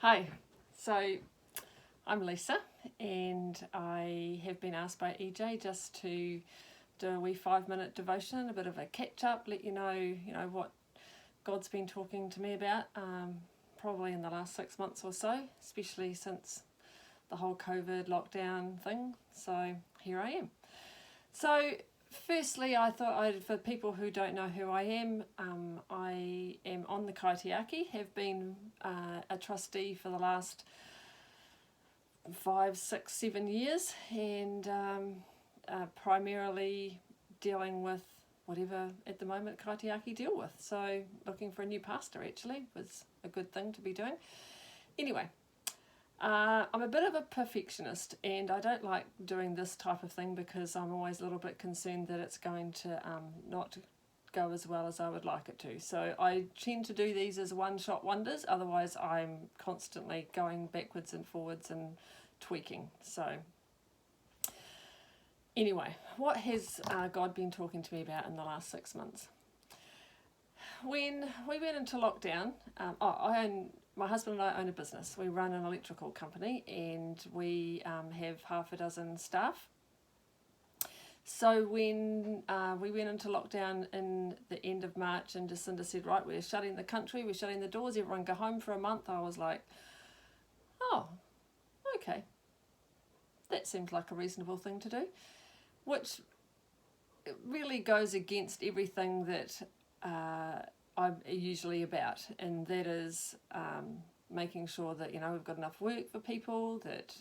Hi, so I'm Lisa, and I have been asked by EJ just to do a wee 5-minute devotion, a bit of a catch up, let you know what God's been talking to me about, probably in the last 6 months or so, especially since the whole COVID lockdown thing. So here I am. So firstly, I thought for people who don't know who I am on the Kaitiaki, have been a trustee for the last 5, 6, 7 years, and primarily dealing with whatever at the moment Kaitiaki deal with. So looking for a new pastor actually was a good thing to be doing. Anyway, I'm a bit of a perfectionist, and I don't like doing this type of thing because I'm always a little bit concerned that it's going to not go as well as I would like it to. So I tend to do these as one-shot wonders, otherwise I'm constantly going backwards and forwards and tweaking. So anyway, what has God been talking to me about in the last 6 months? When we went into lockdown, my husband and I own a business. We run an electrical company, and we have half a dozen staff. So when we went into lockdown in the end of March, and Jacinda said, right, we're shutting the country, we're shutting the doors, everyone go home for a month, I was like, oh, okay. That seems like a reasonable thing to do, which really goes against everything that I'm usually about, and that is making sure that we've got enough work for people, that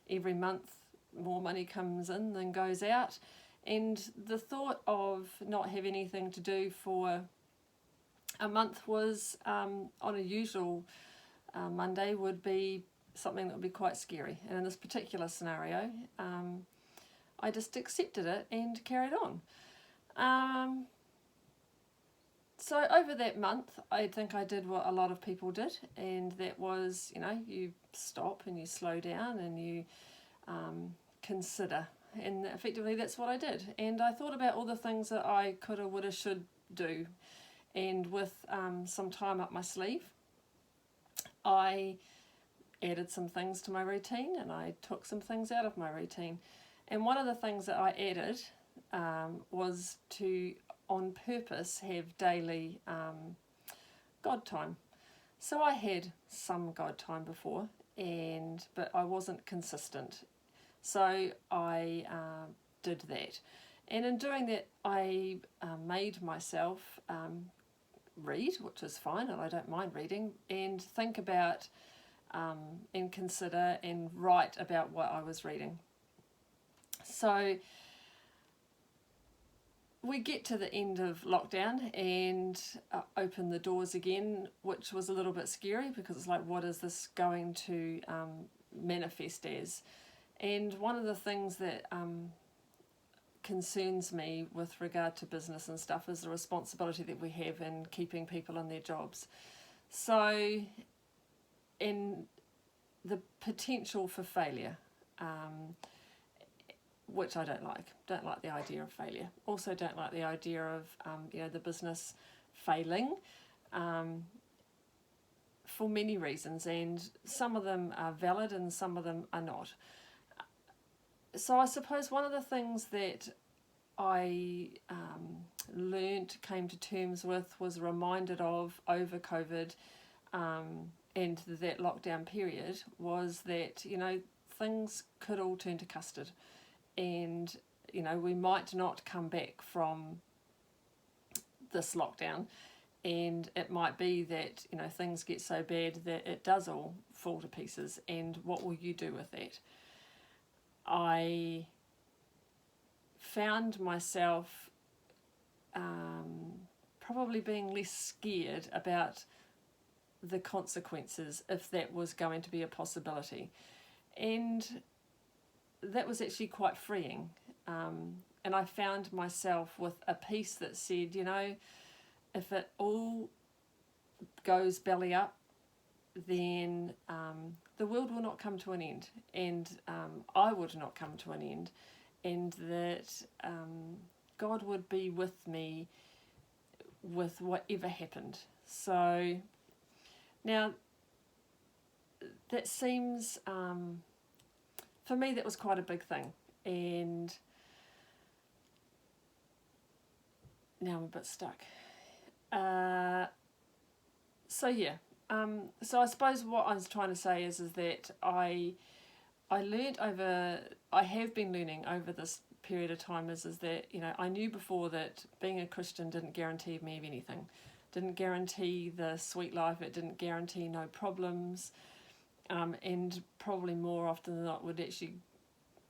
every month more money comes in than goes out, and the thought of not having anything to do for a month was on a usual Monday would be something that would be quite scary, and in this particular scenario I just accepted it and carried on. So over that month, I think I did what a lot of people did, and that was, you stop and you slow down and you consider, and effectively that's what I did. And I thought about all the things that I coulda, woulda, should do, and with some time up my sleeve, I added some things to my routine, and I took some things out of my routine. And one of the things that I added was to, on purpose, have daily God time. So I had some God time before, but I wasn't consistent. So I did that. And in doing that, I made myself read, which is fine, and I don't mind reading, and think about and consider and write about what I was reading. So we get to the end of lockdown and open the doors again, which was a little bit scary because it's like, what is this going to manifest as? And one of the things that concerns me with regard to business and stuff is the responsibility that we have in keeping people in their jobs. So, in the potential for failure, which I don't like. Don't like the idea of failure. Also don't like the idea of the business failing for many reasons, and some of them are valid and some of them are not. So I suppose one of the things that I came to terms with, was reminded of over COVID and that lockdown period, was that things could all turn to custard. And we might not come back from this lockdown, and it might be that things get so bad that it does all fall to pieces. And what will you do with that? I found myself probably being less scared about the consequences if that was going to be a possibility, and that was actually quite freeing. And I found myself with a peace that said, if it all goes belly up, then the world will not come to an end, and I would not come to an end, and that God would be with me with whatever happened. So now that seems, for me, that was quite a big thing. And now I'm a bit stuck. So yeah, so I suppose what I was trying to say is that I have been learning over this period of time is that, I knew before that being a Christian didn't guarantee me of anything. Didn't guarantee the sweet life, it didn't guarantee no problems, and probably more often than not would actually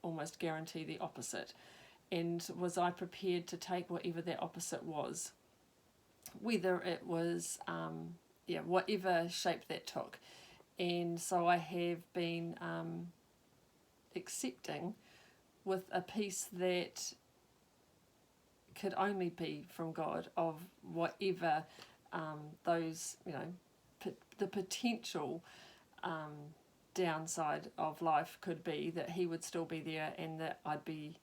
almost guarantee the opposite. And was I prepared to take whatever that opposite was, whether it was, whatever shape that took. And so I have been accepting with a peace that could only be from God of whatever those, the potential downside of life could be, that He would still be there and that I'd be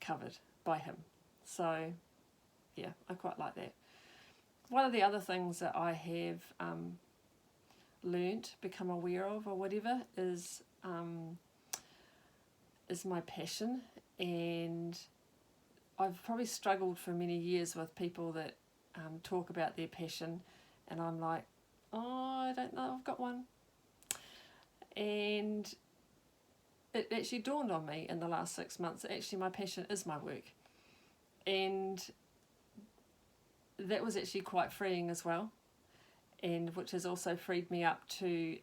covered by Him. So yeah, I quite like that. One of the other things that I have learnt, become aware of or whatever, is my passion. And I've probably struggled for many years with people that talk about their passion, and I'm like, oh, I don't know, I've got one. And it actually dawned on me in the last 6 months that actually my passion is my work. And that was actually quite freeing as well, and which has also freed me up to,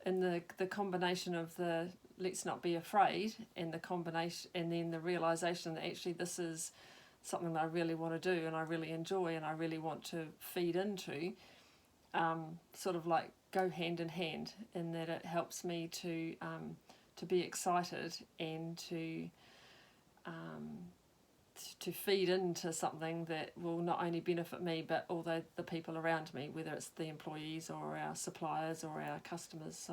in the combination of the let's not be afraid, and the combination, and then the realisation that actually this is something that I really want to do and I really enjoy and I really want to feed into, sort of like go hand in hand, in that it helps me to be excited and to feed into something that will not only benefit me but all the people around me, whether it's the employees or our suppliers or our customers.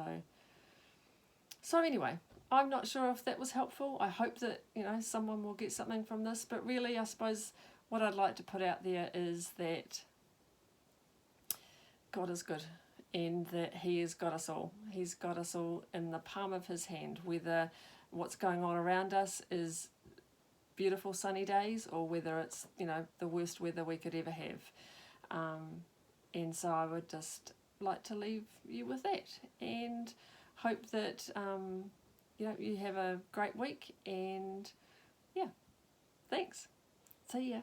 So anyway, I'm not sure if that was helpful. I hope that someone will get something from this, but really I suppose what I'd like to put out there is that God is good, and that He has got us all. He's got us all in the palm of His hand, whether what's going on around us is beautiful sunny days or whether it's the worst weather we could ever have. And so I would just like to leave you with that, and hope that you have a great week. And yeah, thanks. See ya.